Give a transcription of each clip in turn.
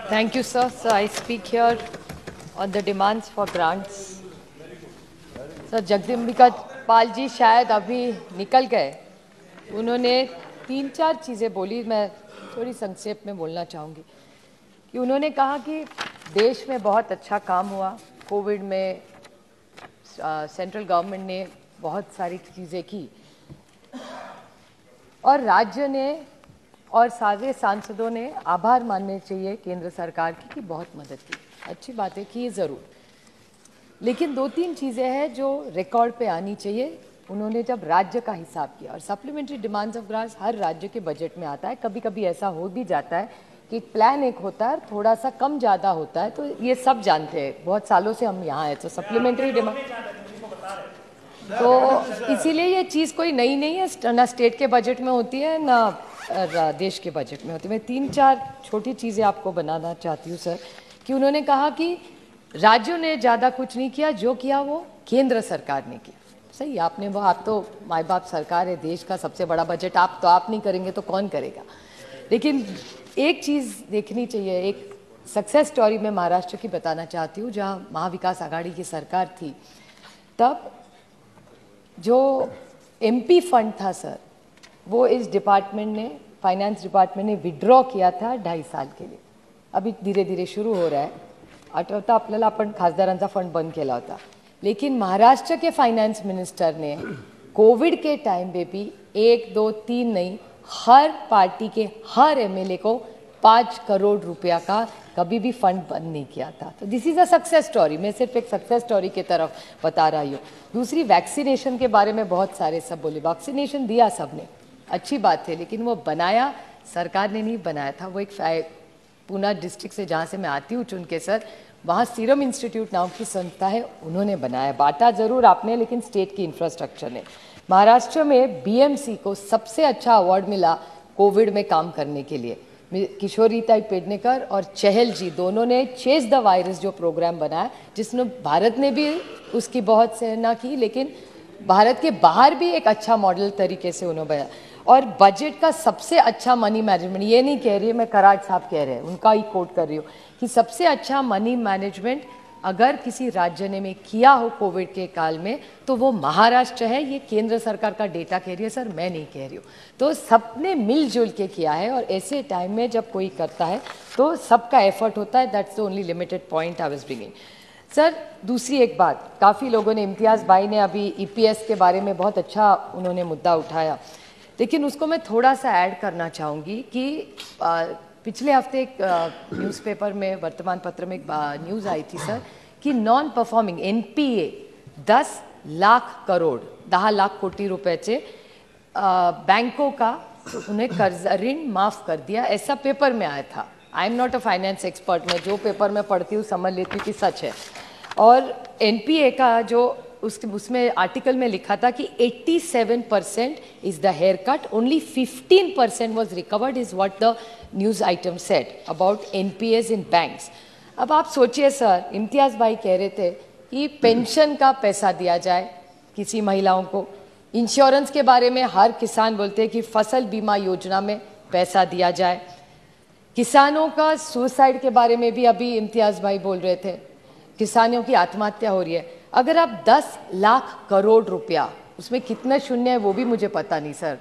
Thank you, sir. So I speak here on the demands for grants. Sir Jagdambika Pal ji शायद अभी निकल गए। उन्होंने 3-4 चीज़ें बोली, मैं थोड़ी संक्षेप में बोलना चाहूँगी कि उन्होंने कहा कि देश में बहुत अच्छा काम हुआ, कोविड में सेंट्रल गवर्नमेंट ने बहुत सारी चीज़ें की और राज्य ने और सारे सांसदों ने आभार मानने चाहिए केंद्र सरकार की कि बहुत मदद की। अच्छी बात है की ज़रूर, लेकिन 2-3 चीज़ें हैं जो रिकॉर्ड पे आनी चाहिए। उन्होंने जब राज्य का हिसाब किया और सप्लीमेंट्री डिमांड्स ऑफ ग्रांट्स हर राज्य के बजट में आता है, कभी कभी ऐसा हो भी जाता है कि प्लान एक होता है थोड़ा सा कम ज़्यादा होता है, तो ये सब जानते हैं, बहुत सालों से हम यहाँ हैं। तो सप्लीमेंट्री डिमांड तो इसीलिए ये चीज़ कोई नई नहीं है, ना स्टेट के बजट में होती है ना देश के बजट में होती है। मैं 3-4 छोटी चीज़ें आपको बनाना चाहती हूँ सर, कि उन्होंने कहा कि राज्यों ने ज़्यादा कुछ नहीं किया, जो किया वो केंद्र सरकार ने किया। सही, आपने वो, आप तो माई बाप सरकार है, देश का सबसे बड़ा बजट आप नहीं करेंगे तो कौन करेगा। लेकिन एक चीज़ देखनी चाहिए, एक सक्सेस स्टोरी मैं महाराष्ट्र की बताना चाहती हूँ, जहाँ महाविकास आघाड़ी की सरकार थी तब जो MP फंड था सर, वो इस डिपार्टमेंट ने, फाइनेंस डिपार्टमेंट ने विड्रॉ किया था 2.5 साल के लिए। अभी धीरे धीरे शुरू हो रहा है। आठवतं आपल्याला आपण खासदारांचा फंड बंद केला होता, लेकिन महाराष्ट्र के फाइनेंस मिनिस्टर ने कोविड के टाइम पे भी 1, 2, 3 नहीं, हर पार्टी के हर MLA को 5 करोड़ रुपया का कभी भी फंड बंद नहीं किया था। तो this is a success story. मैं सिर्फ एक सक्सेस स्टोरी की तरफ बता रही हूँ। दूसरी, वैक्सीनेशन के बारे में बहुत सारे सब बोले, वैक्सीनेशन दिया सबने, अच्छी बात है, लेकिन वो बनाया सरकार ने नहीं बनाया था। वो एक पूना डिस्ट्रिक्ट से जहाँ से मैं आती हूँ चुन के सर, वहाँ सीरम इंस्टीट्यूट नाम की संस्था है, उन्होंने बनाया। बांटा जरूर आपने, लेकिन स्टेट की इंफ्रास्ट्रक्चर ने। महाराष्ट्र में BMC को सबसे अच्छा अवार्ड मिला कोविड में काम करने के लिए। किशोरीताई पेडनेकर और चहल जी दोनों ने चेस द वायरस जो प्रोग्राम बनाया, जिसमें भारत ने भी उसकी बहुत सराहना की, लेकिन भारत के बाहर भी एक अच्छा मॉडल तरीके से उन्होंने बनाया। और बजट का सबसे अच्छा मनी मैनेजमेंट, ये नहीं कह रही है मैं, कराड़ साहब कह रहे हैं, उनका ही कोट कर रही हूँ, कि सबसे अच्छा मनी मैनेजमेंट अगर किसी राज्य ने में किया हो कोविड के काल में तो वो महाराष्ट्र है। ये केंद्र सरकार का डेटा कह रही है सर, मैं नहीं कह रही हूँ। तो सबने मिलजुल के किया है, और ऐसे टाइम में जब कोई करता है तो सबका एफर्ट होता है। That's the only limited point I was bringing sir. दूसरी एक बात, काफ़ी लोगों ने, इम्तियाज़ भाई ने अभी EPS के बारे में बहुत अच्छा उन्होंने मुद्दा उठाया, लेकिन उसको मैं थोड़ा सा ऐड करना चाहूँगी कि पिछले हफ्ते एक न्यूज़पेपर में, वर्तमान पत्र में एक न्यूज़ आई थी सर, कि नॉन परफॉर्मिंग NPA 10 लाख कोटी रुपयाचे बैंकों का उन्हें कर्ज ऋण माफ़ कर दिया, ऐसा पेपर में आया था। आई am not a finance expert, मैं जो पेपर में पढ़ती हूँ समझ लेती हूँ कि सच है। और NPA का जो उसमें आर्टिकल में लिखा था कि 87% is the hair cut, only 15% was recovered, is what the news item said about NPAs in banks. अब आप सोचिए सर, इम्तियाज़ भाई कह रहे थे कि पेंशन का पैसा दिया जाए किसी महिलाओं को, इंश्योरेंस के बारे में हर किसान बोलते हैं कि फसल बीमा योजना में पैसा दिया जाए, किसानों का सुसाइड के बारे में भी अभी इम्तियाज़ भाई बोल रहे थे, किसानों की आत्महत्या हो रही है। अगर आप 10 लाख करोड़ रुपया, उसमें कितना शून्य है वो भी मुझे पता नहीं सर,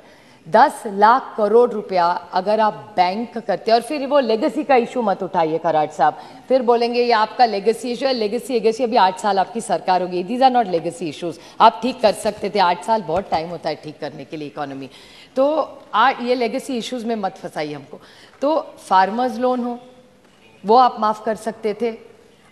10 लाख करोड़ रुपया अगर आप बैंक करते हैं, और फिर वो लेगेसी का इशू मत उठाइए कराड़ साहब, फिर बोलेंगे ये आपका लेगेसी इशू है। लेगेसी अभी 8 साल आपकी सरकार होगी, these are not legacy issues, आप ठीक कर सकते थे। 8 साल बहुत टाइम होता है ठीक करने के लिए इकोनॉमी, तो ये लेगेसी इशूज़ में मत फंसाइए हमको। तो फार्मर्स लोन हो वो आप माफ़ कर सकते थे,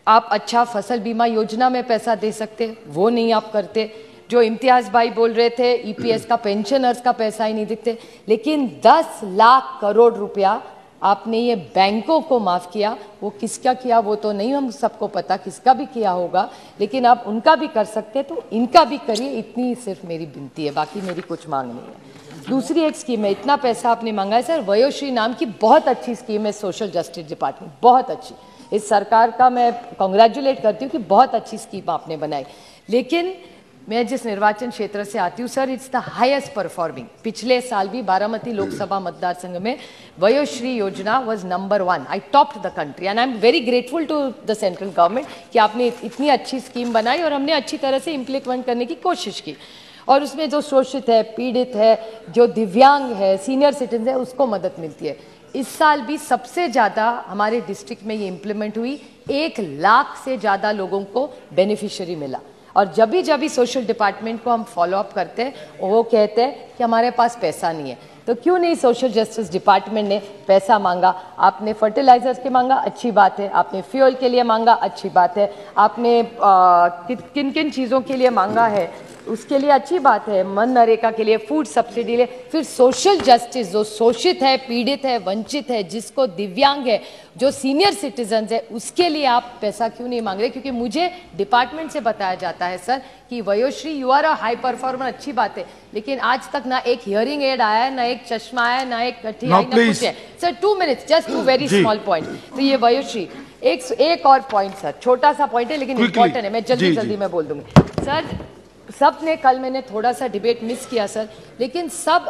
आप अच्छा फसल बीमा योजना में पैसा दे सकते, वो नहीं आप करते। जो इम्तियाज़ भाई बोल रहे थे EPS का, पेंशनर्स का पैसा ही नहीं दिखते, लेकिन 10 लाख करोड़ रुपया आपने ये बैंकों को माफ़ किया। वो किसका किया वो तो नहीं हम सबको पता, किसका भी किया होगा, लेकिन आप उनका भी कर सकते तो इनका भी करिए, इतनी सिर्फ मेरी विनती है, बाकी मेरी कुछ मांग नहीं है। दूसरी एक स्कीम है, इतना पैसा आपने मांगा है सर, वयोश्री नाम की बहुत अच्छी स्कीम है सोशल जस्टिस डिपार्टमेंट, बहुत अच्छी, इस सरकार का मैं कॉन्ग्रेचुलेट करती हूँ कि बहुत अच्छी स्कीम आपने बनाई। लेकिन मैं जिस निर्वाचन क्षेत्र से आती हूँ sir, it's the highest performing. पिछले साल भी बारामती लोकसभा मतदार संघ में Vayoshri Yojana was number 1। I topped the country and I am very grateful to the central government कि आपने इतनी अच्छी स्कीम बनाई और हमने अच्छी तरह से इम्प्लीमेंट करने की कोशिश की। और उसमें जो शोषित है, पीड़ित है, जो दिव्यांग है, सीनियर सिटीजन है, उसको मदद मिलती है। इस साल भी सबसे ज़्यादा हमारे डिस्ट्रिक्ट में ये इम्प्लीमेंट हुई। 1 लाख से ज़्यादा लोगों को बेनिफिशियरी मिला। और जब भी सोशल डिपार्टमेंट को हम फॉलो अप करते हैं, वो कहते हैं कि हमारे पास पैसा नहीं है। तो क्यों नहीं सोशल जस्टिस डिपार्टमेंट ने पैसा मांगा? आपने फर्टिलाइजर्स के मांगा, अच्छी बात है। आपने फ्यूल के लिए मांगा, अच्छी बात है। आपने किन किन चीज़ों के लिए मांगा है, उसके लिए अच्छी बात है। मनरेगा के लिए, फूड सब्सिडी लिए। फिर सोशल जस्टिस, जो शोषित है, पीड़ित है, वंचित है, जिसको दिव्यांग है, जो सीनियर सिटीजन है, उसके लिए आप पैसा क्यों नहीं मांग रहे? क्योंकि मुझे डिपार्टमेंट से बताया जाता है सर कि Vayoshri you are a high performer, अच्छी बात है, लेकिन आज तक ना एक हियरिंग एड आया है, ना एक चश्मा आया है, ना एक कठी आई, ना कुछ है। Sir 2 minutes, just 2 very small point. तो ये वयोश्री, एक और पॉइंट सर, छोटा सा पॉइंट है लेकिन इंपॉर्टेंट है, मैं जल्दी में बोल दूंगी सर। सब ने, कल मैंने थोड़ा सा डिबेट मिस किया सर, लेकिन सब,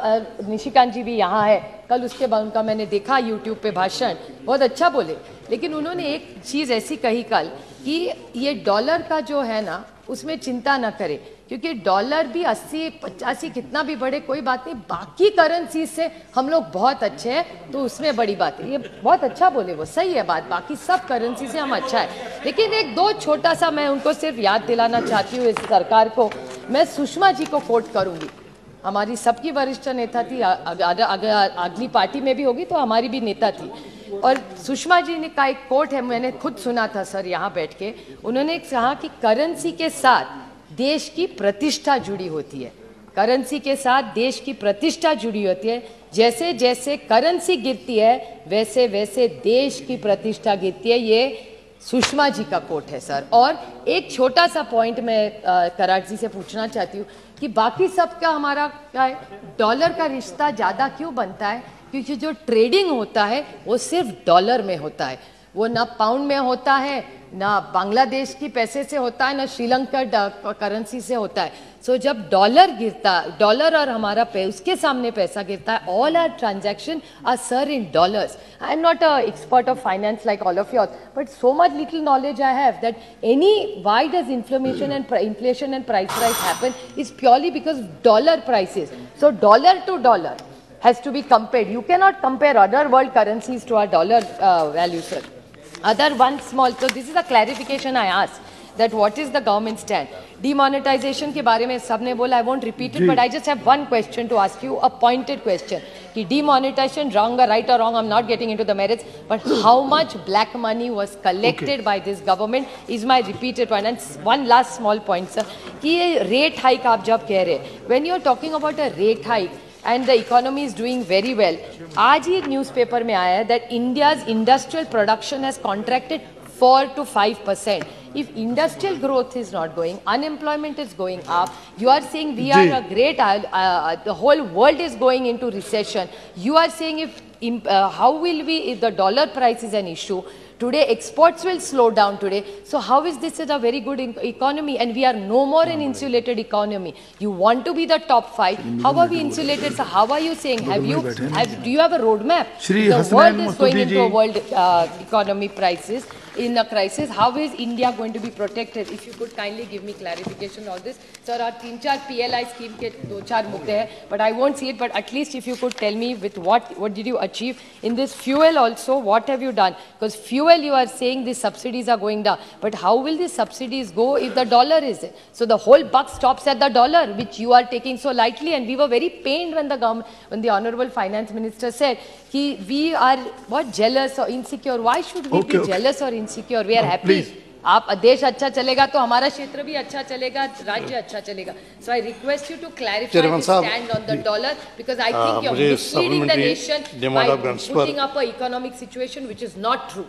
निशिकांत जी भी यहाँ है, कल उसके बाद उनका मैंने देखा यूट्यूब पे भाषण, बहुत अच्छा बोले। लेकिन उन्होंने एक चीज़ ऐसी कही कल कि ये डॉलर का जो है ना, उसमें चिंता ना करे, क्योंकि डॉलर भी 80-85 कितना भी बढ़े कोई बात नहीं, बाकी करेंसी से हम लोग बहुत अच्छे हैं, तो उसमें बड़ी बात है। ये बहुत अच्छा बोले, वो सही है बात, बाकी सब करेंसी से हम अच्छा है। लेकिन एक दो छोटा सा मैं उनको सिर्फ याद दिलाना चाहती हूँ, इस सरकार को। मैं सुषमा जी को कोट करूँगी, हमारी सबकी वरिष्ठ नेता थी, अगर अगली पार्टी में भी होगी तो हमारी भी नेता थी। और सुषमा जी ने का एक कोट है, मैंने खुद सुना था सर यहाँ बैठ के। उन्होंने कहा कि करेंसी के साथ देश की प्रतिष्ठा जुड़ी होती है। करेंसी के साथ देश की प्रतिष्ठा जुड़ी होती है। जैसे जैसे करेंसी गिरती है, वैसे वैसे देश की प्रतिष्ठा गिरती है। ये सुषमा जी का कोट है सर। और एक छोटा सा पॉइंट मैं कराट जी से पूछना चाहती हूँ कि बाकी सब का हमारा क्या है, डॉलर का रिश्ता ज़्यादा क्यों बनता है? क्योंकि जो ट्रेडिंग होता है वो सिर्फ डॉलर में होता है, वो ना पाउंड में होता है, ना बांग्लादेश की पैसे से होता है, ना श्रीलंका करेंसी से होता है। सो जब डॉलर गिरता, डॉलर और हमारा उसके सामने पैसा गिरता है, all our transaction are sir in dollars. I am not a expert of finance like all of your, but so much little knowledge I have that why does inflation and price rise happen is purely because dollar prices. So dollar to dollar has to be compared. You cannot compare other world currencies to our dollar value, sir. Other one small, so this is a clarification I asked, that what is the government stand? Demonetization के बारे में सबने बोला, I won't repeat it, but I just have one question to ask you, a pointed question. कि demonetization, wrong or right or wrong, I'm not getting into the merits, but how much black money was collected by this government is my repeated point. And one last small point, sir, कि ये rate hike आप जब कह रहे हैं, when you're talking about a rate hike, and the economy is doing very well. आज ही newspaper में आया है that India's industrial production has contracted 4 to 5%. If industrial growth is not going, unemployment is going up. You are saying we are a great, the whole world is going into recession. You are saying how will we, if the dollar price is an issue, today exports will slow down today. So how is this a very good economy? And we are no more an insulated economy. You want to be the top 5. How are we insulated? So how are you saying? Do you have a roadmap? The world is going into a world economy crisis. In a crisis, how is India going to be protected? If you could kindly give me clarification on this. Sir, our 3-4 PLI scheme के 2-4 मुद्दे हैं, but I won't see it, but at least if you could tell me with what did you achieve in this fuel also, what have you done? Because fuel, you are saying the subsidies are going down, but how will the subsidies go if the dollar is it? So the whole buck stops at the dollar, which you are taking so lightly, and we were very pained when the Honorable Finance Minister said कि we are what, jealous or insecure. Why should we be jealous or insecure? We are happy. आप देश अच्छा चलेगा तो हमारा क्षेत्र भी अच्छा चलेगा, राज्य अच्छा चलेगा. So I request you to clarify the stand on the dollar, because I think you're misleading the nation by putting up an economic situation which is not true.